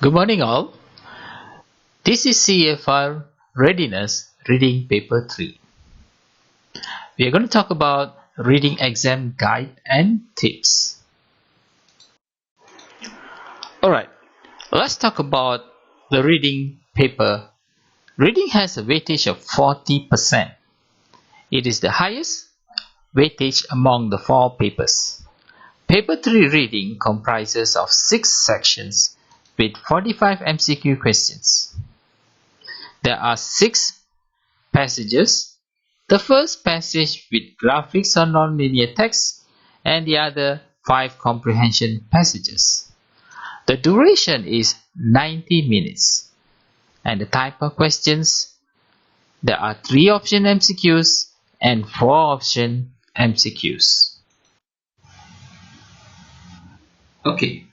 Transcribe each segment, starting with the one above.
Good morning all. This is CEFR Readiness Reading Paper 3. We are going to talk about reading exam guide and tips. Alright, let's talk about the reading paper. Reading has a weightage of 40%. It is the highest weightage among the 4 papers. Paper 3 reading comprises of 6 sections with 45 MCQ questions. There are 6 passages. The first passage with graphics or non-linear text and the other 5 comprehension passages. The duration is 90 minutes. And the type of questions, there are 3 option MCQs and 4 option MCQs. Okay.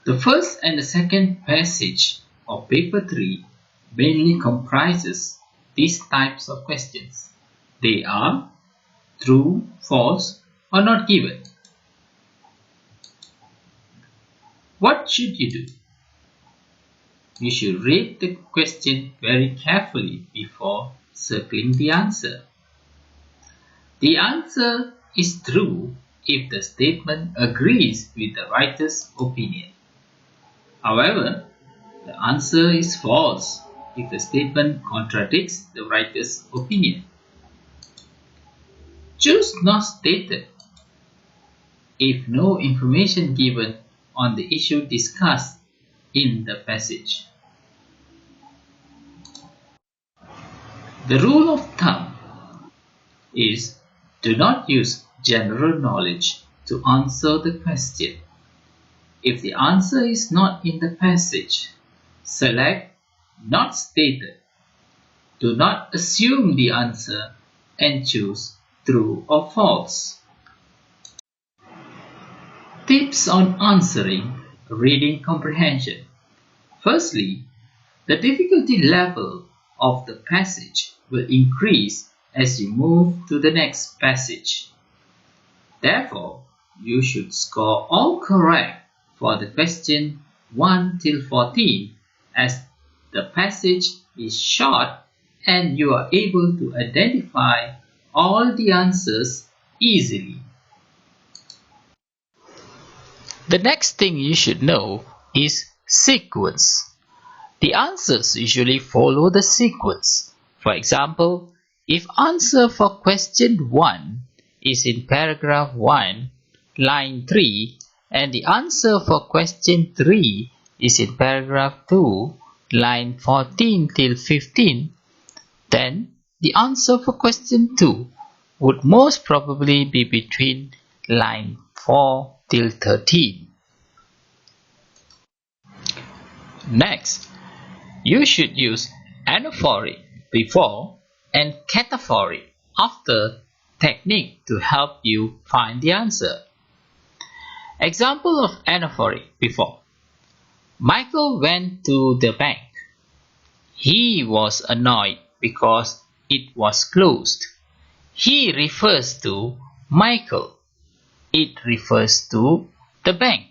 The first and the second passage of paper 3 mainly comprises these types of questions. They are true, false, or not given. What should you do? You should read the question very carefully before circling the answer. The answer is true if the statement agrees with the writer's opinion. However, the answer is false if the statement contradicts the writer's opinion. Choose not stated if no information given on the issue discussed in the passage. The rule of thumb is do not use general knowledge to answer the question. If the answer is not in the passage, select not stated. Do not assume the answer and choose true or false. Tips on answering reading comprehension. Firstly, the difficulty level of the passage will increase as you move to the next passage. Therefore, you should score all correct for the question 1 till 14 as the passage is short and you are able to identify all the answers easily. The next thing you should know is sequence. The answers usually follow the sequence. For example, if answer for question 1 is in paragraph 1, line 3, and the answer for question 3 is in paragraph 2, line 14 till 15, then the answer for question 2 would most probably be between line 4 till 13. Next, you should use anaphoric before and cataphoric after technique to help you find the answer. Example of anaphoric before. Michael went to the bank. He was annoyed because it was closed. He refers to Michael. It refers to the bank.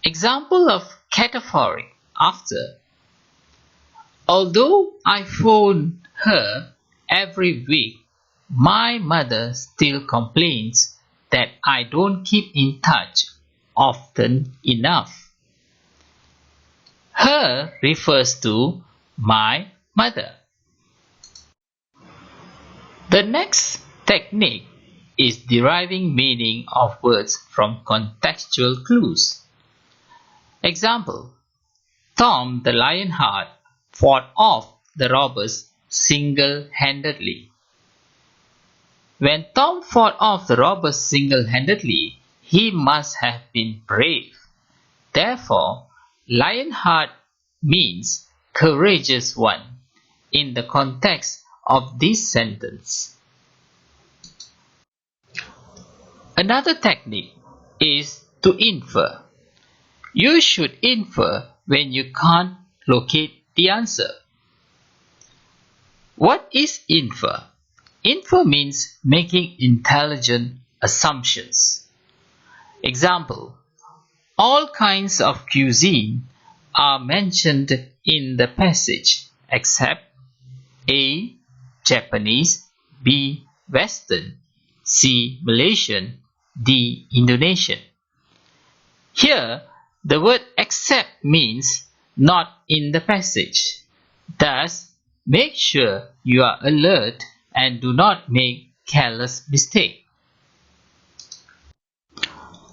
Example of cataphoric after. Although I phone her every week, my mother still complains that I don't keep in touch often enough. Her refers to my mother. The next technique is deriving meaning of words from contextual clues. Example, Tom the Lionheart fought off the robbers single-handedly. When Tom fought off the robbers single-handedly, he must have been brave. Therefore, Lionheart means courageous one in the context of this sentence. Another technique is to infer. You should infer when you can't locate the answer. What is infer? Infer means making intelligent assumptions. Example, All kinds of cuisine are mentioned in the passage except A. Japanese, B. Western, C. Malaysian, D. Indonesian. Here, the word except means not in the passage. Thus, make sure you are alert and do not make careless mistake.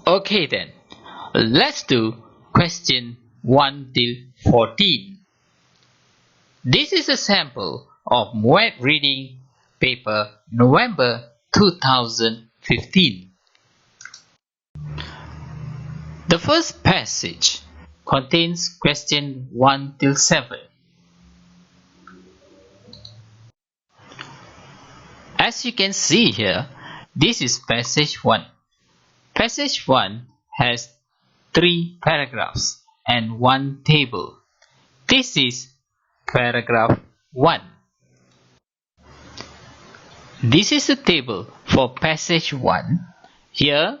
Okay then, let's do question 1 till 14. This is a sample of Moet Reading Paper November 2015. The first passage contains question 1 till 7. As you can see here, this is passage 1. Passage 1 has 3 paragraphs and 1 table. This is paragraph 1. This is a table for passage 1. Here,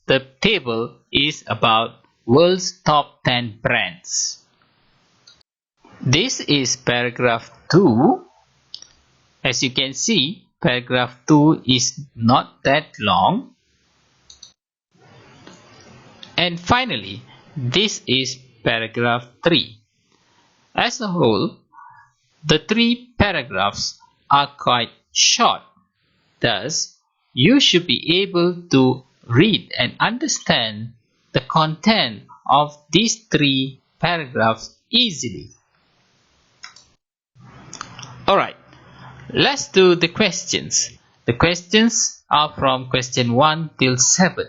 the table is about world's top 10 brands. This is paragraph 2. As you can see, paragraph 2 is not that long. And finally, this is paragraph 3. As a whole, the 3 paragraphs are quite short. Thus, you should be able to read and understand the content of these 3 paragraphs easily. Alright, let's do the questions. The questions are from question 1 till 7.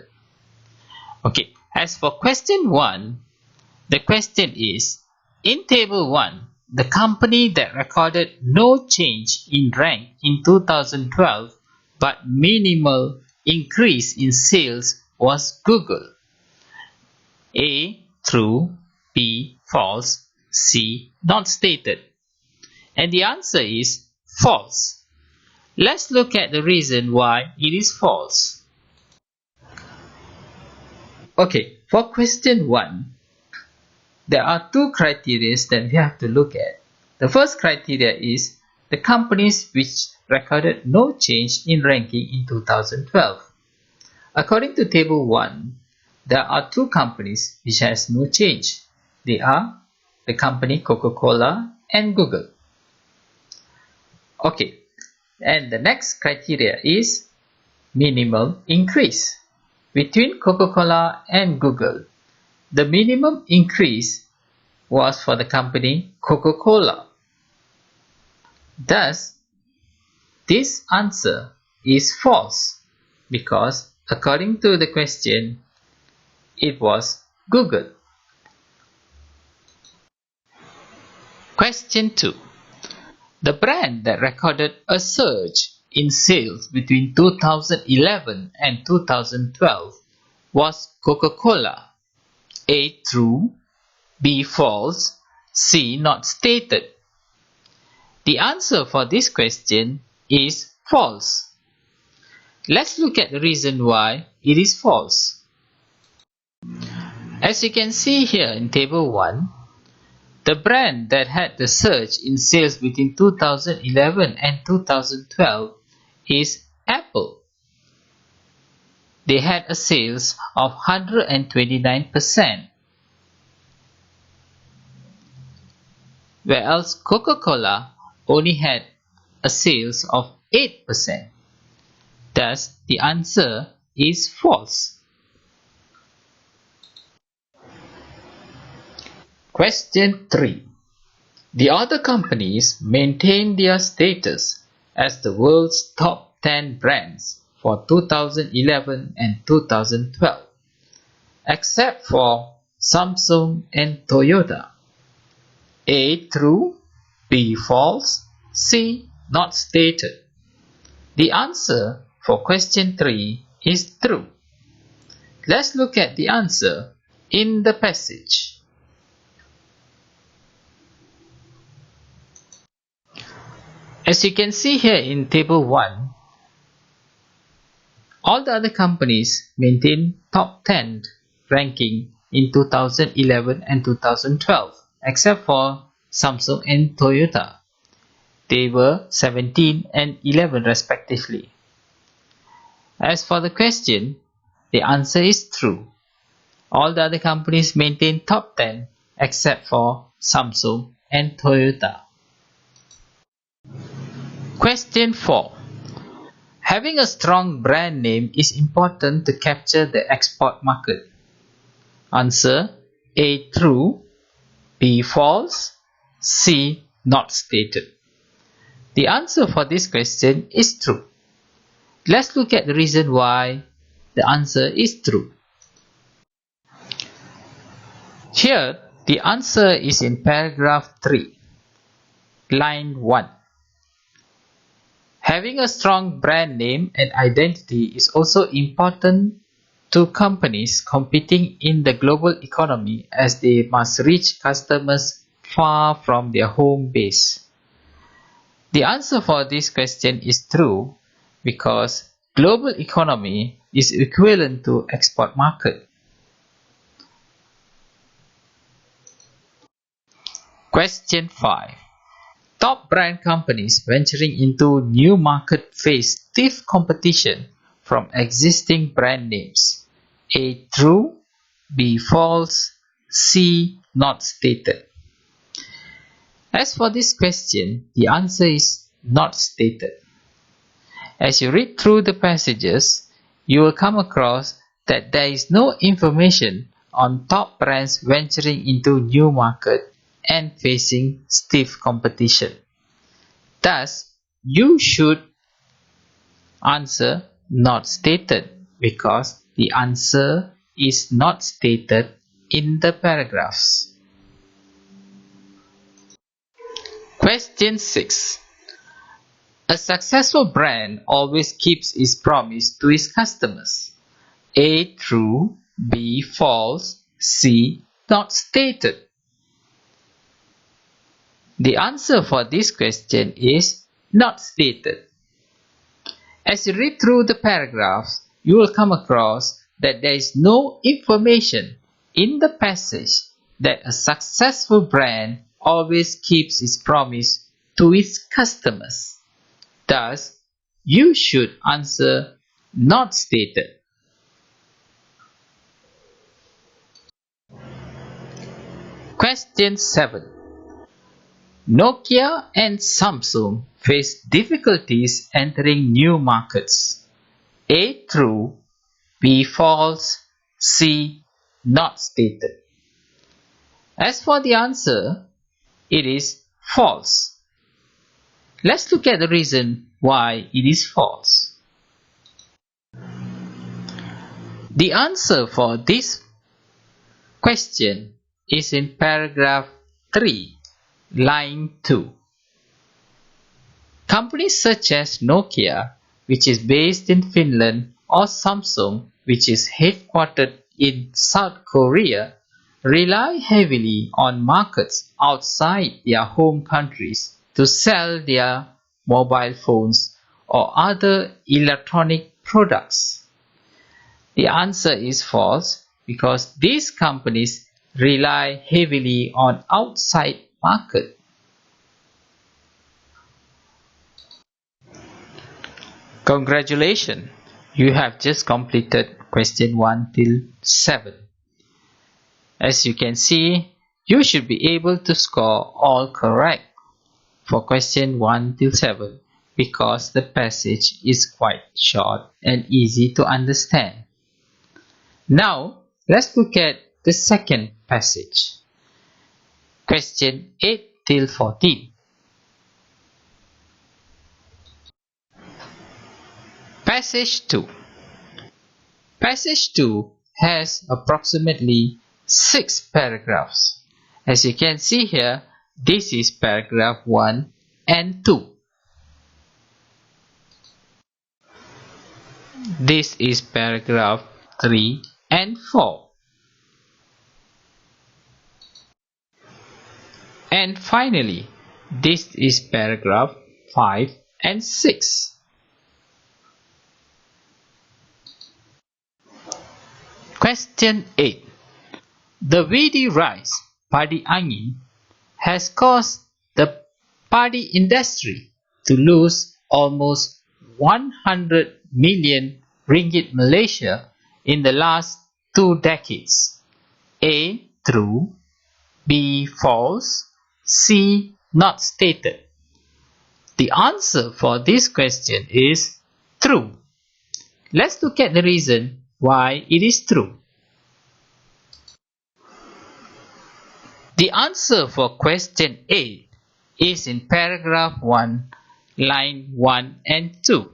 Okay, as for question 1, the question is, in table 1, the company that recorded no change in rank in 2012 but minimal increase in sales was Google. A. True, B. False, C. Not stated. And the answer is false. Let's look at the reason why it is false. Okay, for question 1, there are 2 criteria that we have to look at. The first criteria is the companies which recorded no change in ranking in 2012. According to table 1, there are 2 companies which has no change. They are the company Coca-Cola and Google. Okay, and the next criteria is minimal increase. Between Coca-Cola and Google, the minimum increase was for the company Coca-Cola. Thus, this answer is false because according to the question, it was Google. Question 2. The brand that recorded a surge in sales between 2011 and 2012 was Coca-Cola. A. True, B. False, C. Not stated. The answer for this question is false. Let's look at the reason why it is false. As you can see here in table 1, the brand that had the surge in sales between 2011 and 2012 is Apple. They had a sales of 129%, whereas Coca-Cola only had a sales of 8%. Thus, the answer is false. Question 3. The other companies maintain their status as the world's top 10 brands for 2011 and 2012, except for Samsung and Toyota. A. True, B. False, C. Not stated. The answer for question 3 is true. Let's look at the answer in the passage. As you can see here in table 1, all the other companies maintain top 10 ranking in 2011 and 2012, except for Samsung and Toyota. They were 17 and 11 respectively. As for the question, the answer is true. All the other companies maintain top 10 except for Samsung and Toyota. Question 4. Having a strong brand name is important to capture the export market. Answer: A. True, B. False, C. Not stated. The answer for this question is true. Let's look at the reason why the answer is true. Here, the answer is in paragraph 3, line 1. Having a strong brand name and identity is also important to companies competing in the global economy, as they must reach customers far from their home base. The answer for this question is true because global economy is equivalent to export market. Question 5. Top brand companies venturing into new market face stiff competition from existing brand names. A. True, B. False, C. Not stated. As for this question, the answer is not stated. As you read through the passages, you will come across that there is no information on top brands venturing into new market and facing stiff competition. Thus, you should answer not stated because the answer is not stated in the paragraphs. Question 6. A successful brand always keeps its promise to its customers. A. True, B. False, C. Not stated. The answer for this question is not stated. As you read through the paragraphs, you will come across that there is no information in the passage that a successful brand always keeps its promise to its customers. Thus, you should answer not stated. Question 7. Nokia and Samsung face difficulties entering new markets. A. True, B. False, C. Not stated. As for the answer, it is false. Let's look at the reason why it is false. The answer for this question is in paragraph 3, line 2. Companies such as Nokia, which is based in Finland, or Samsung, which is headquartered in South Korea, rely heavily on markets outside their home countries to sell their mobile phones or other electronic products. The answer is false because these companies rely heavily on outside market. Congratulations! You have just completed question 1 till 7. As you can see, you should be able to score all correct for question 1 till 7 because the passage is quite short and easy to understand. Now, let's look at the second passage. Question 8 till 14. Passage 2. Passage 2 has approximately 6 paragraphs. As you can see here, this is paragraph 1 and 2. This is paragraph 3 and 4. And finally, this is paragraph 5 and 6. Question 8. The wheaty rise, padi angin, has caused the padi industry to lose almost 100 million ringgit Malaysia in the last 2 decades. A. True. B. False. C. Not stated. The answer for this question is true. Let's look at the reason why it is true. The answer for question 8 is in paragraph 1, line 1 and 2.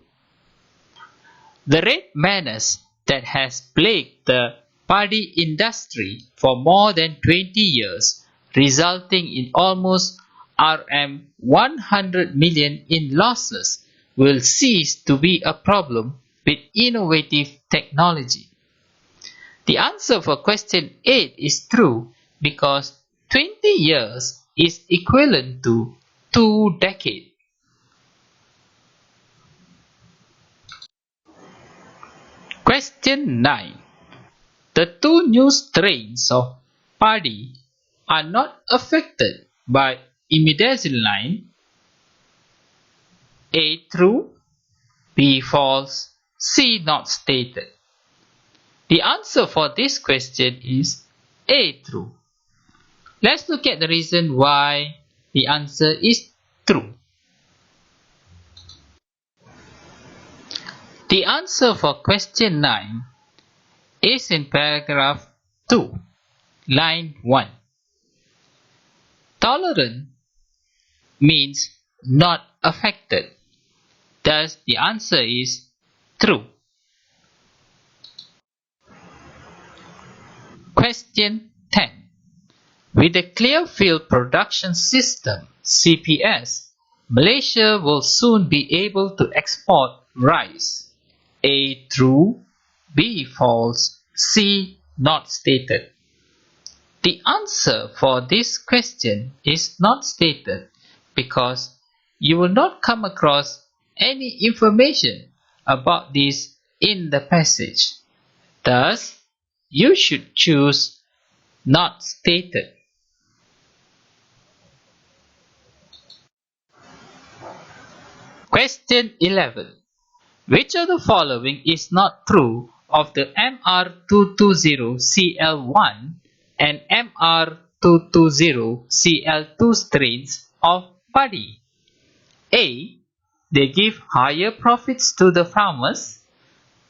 The red menace that has plagued the padi industry for more than 20 years, resulting in almost Rm 100 million in losses, will cease to be a problem with innovative technology. The answer for question 8 is true because 20 years is equivalent to 2 decades. Question 9. The 2 new strains of padi are not affected by imidazoline. A. True. B. False. C. Not stated. The answer for this question is A. True. Let's look at the reason why the answer is true. The answer for question 9 is in paragraph 2, line 1. Tolerant means not affected. Thus, the answer is true. Question 10. With the Clear Field Production System, CPS, Malaysia will soon be able to export rice. A. True. B. False. C. Not stated. The answer for this question is not stated because you will not come across any information about this in the passage. Thus, you should choose not stated. Question 11. Which of the following is not true of the MR220CL1 and MR220CL2 strains of padi? A. They give higher profits to the farmers.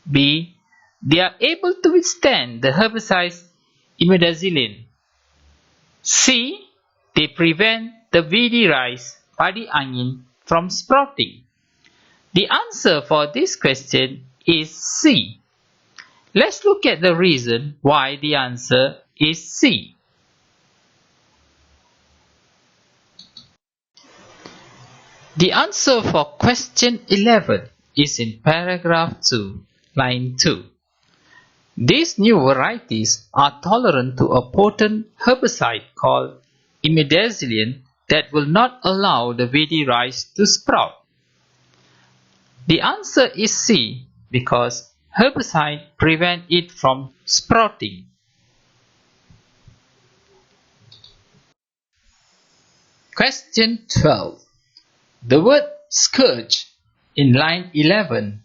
B. They are able to withstand the herbicide imidazoline. C. They prevent the weedy rice, padi angin, from sprouting. The answer for this question is C. Let's look at the reason why the answer is C. The answer for question 11 is in paragraph 2, line 2. These new varieties are tolerant to a potent herbicide called imidazoline that will not allow the weedy rice to sprout. The answer is C because herbicide prevent it from sprouting. Question 12. The word scourge in line 11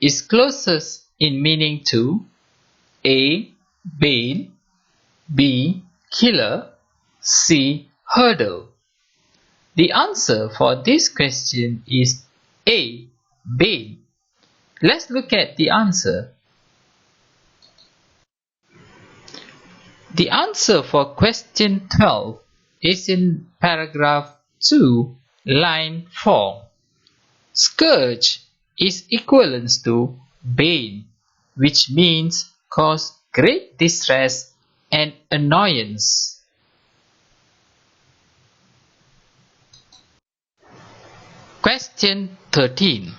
is closest in meaning to A. Bane, B. Killer, C. Hurdle. The answer for this question is A. Bane. Let's look at the answer. The answer for question 12 is in paragraph 2, line 4. Scourge is equivalent to bane, which means cause great distress and annoyance. Question 13.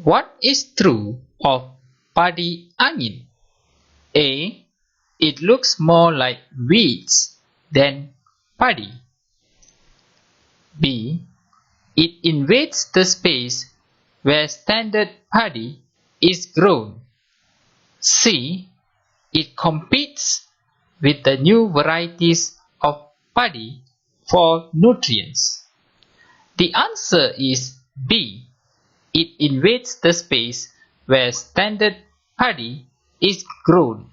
What is true of padi angin? A. It looks more like weeds than padi. B. It invades the space where standard padi is grown. C. It competes with the new varieties of paddy for nutrients? The answer is B. It invades the space where standard paddy is grown.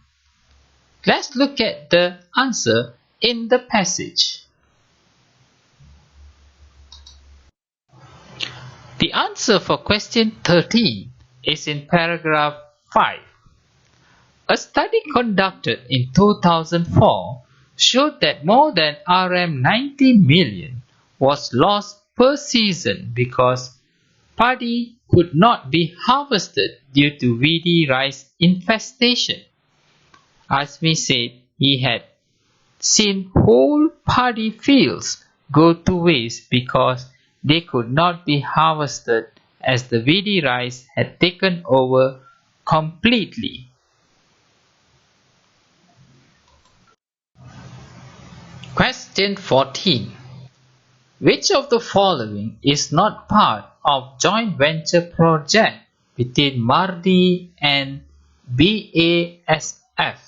Let's look at the answer in the passage. The answer for question 13 is in paragraph 5. A study conducted in 2004 showed that more than Rm 90 million was lost per season because paddy could not be harvested due to weedy rice infestation. Azmi said he had seen whole paddy fields go to waste because they could not be harvested as the weedy rice had taken over completely. Question 14. Which of the following is not part of joint venture project between MARDI and BASF?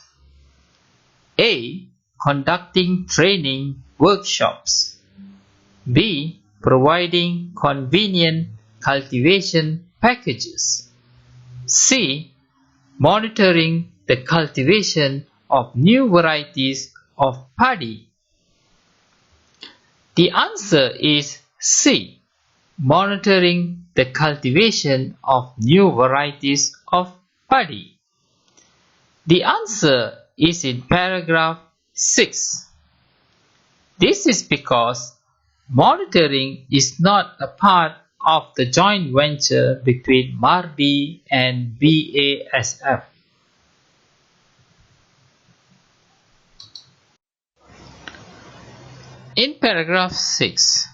A. Conducting training workshops. B. Providing convenient cultivation packages. C. Monitoring the cultivation of new varieties of paddy. The answer is C. Monitoring the cultivation of new varieties of paddy. The answer is in paragraph 6. This is because monitoring is not a part of the joint venture between MARDI and BASF. In paragraph 6,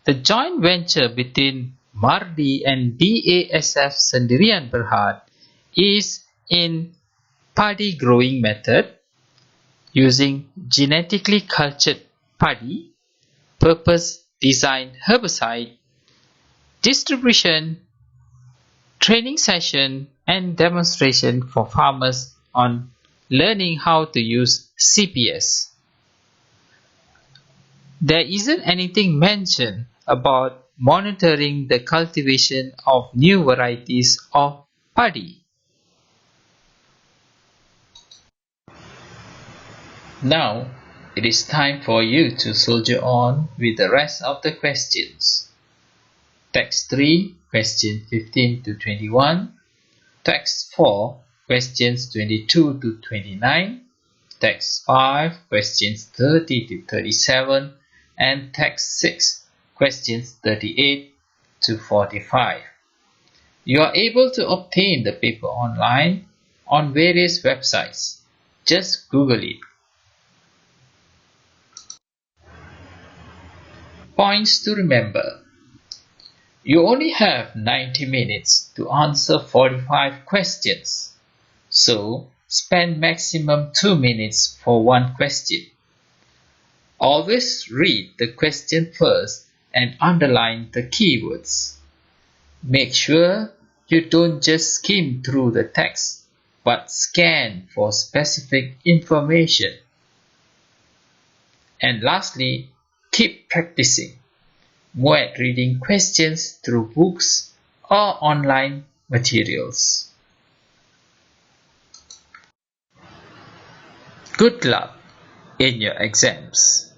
the joint venture between MARDI and BASF Sendirian Berhad is in paddy growing method, using genetically cultured paddy, purpose-designed herbicide, distribution, training session, and demonstration for farmers on learning how to use CPS. There isn't anything mentioned about monitoring the cultivation of new varieties of paddy. Now, it is time for you to soldier on with the rest of the questions. Text 3, question 15 to 21. Text 4, questions 22 to 29. Text 5, questions 30 to 37. And text 6, questions 38 to 45. You are able to obtain the paper online on various websites. Just Google it. Points to remember. You only have 90 minutes to answer 45 questions. So, spend maximum 2 minutes for one question. Always read the question first and underline the keywords. Make sure you don't just skim through the text, but scan for specific information. And lastly, keep practicing. More at reading questions through books or online materials. Good luck in your exams.